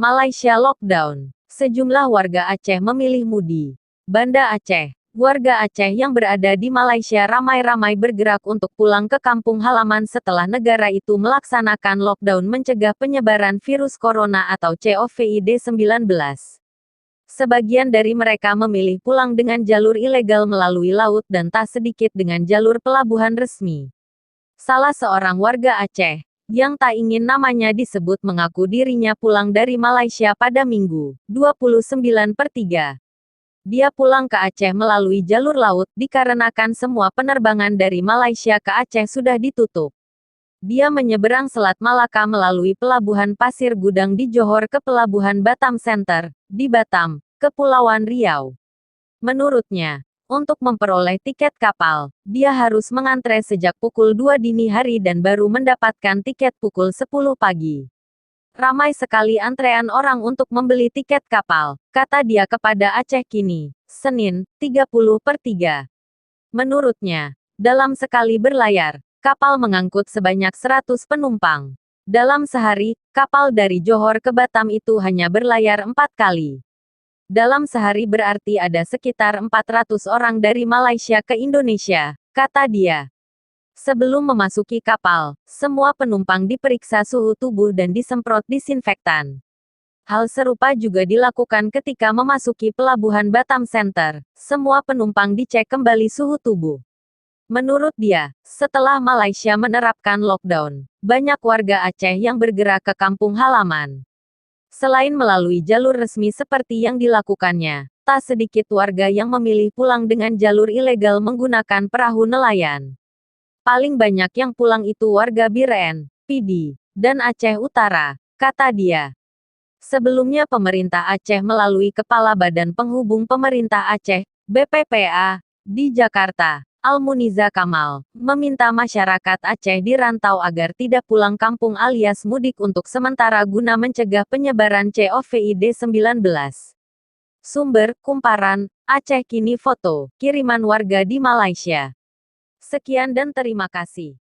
Malaysia lockdown. Sejumlah warga Aceh memilih mudik. Banda Aceh. Warga Aceh yang berada di Malaysia ramai-ramai bergerak untuk pulang ke kampung halaman setelah negara itu melaksanakan lockdown mencegah penyebaran virus corona atau COVID-19. Sebagian dari mereka memilih pulang dengan jalur ilegal melalui laut dan tak sedikit dengan jalur pelabuhan resmi. Salah seorang warga Aceh, yang tak ingin namanya disebut mengaku dirinya pulang dari Malaysia pada Minggu, 29/3. Dia pulang ke Aceh melalui jalur laut dikarenakan semua penerbangan dari Malaysia ke Aceh sudah ditutup. Dia menyeberang Selat Malaka melalui Pelabuhan Pasir Gudang di Johor ke Pelabuhan Batam Center, di Batam, Kepulauan Riau. Menurutnya, untuk memperoleh tiket kapal, dia harus mengantre sejak pukul 2 dini hari dan baru mendapatkan tiket pukul 10 pagi. Ramai sekali antrean orang untuk membeli tiket kapal, kata dia kepada Aceh Kini, Senin, 30/3. Menurutnya, dalam sekali berlayar, kapal mengangkut sebanyak 100 penumpang. Dalam sehari, kapal dari Johor ke Batam itu hanya berlayar 4 kali. Dalam sehari berarti ada sekitar 400 orang dari Malaysia ke Indonesia, kata dia. Sebelum memasuki kapal, semua penumpang diperiksa suhu tubuh dan disemprot disinfektan. Hal serupa juga dilakukan ketika memasuki Pelabuhan Batam Center. Semua penumpang dicek kembali suhu tubuh. Menurut dia, setelah Malaysia menerapkan lockdown, banyak warga Aceh yang bergerak ke kampung halaman. Selain melalui jalur resmi seperti yang dilakukannya, tak sedikit warga yang memilih pulang dengan jalur ilegal menggunakan perahu nelayan. Paling banyak yang pulang itu warga Biren, Pidi, dan Aceh Utara, kata dia. Sebelumnya pemerintah Aceh melalui Kepala Badan Penghubung Pemerintah Aceh, BPPA, di Jakarta, Almuniza Kamal, meminta masyarakat Aceh di rantau agar tidak pulang kampung alias mudik untuk sementara guna mencegah penyebaran COVID-19. Sumber, Kumparan, Aceh Kini foto, kiriman warga di Malaysia. Sekian dan terima kasih.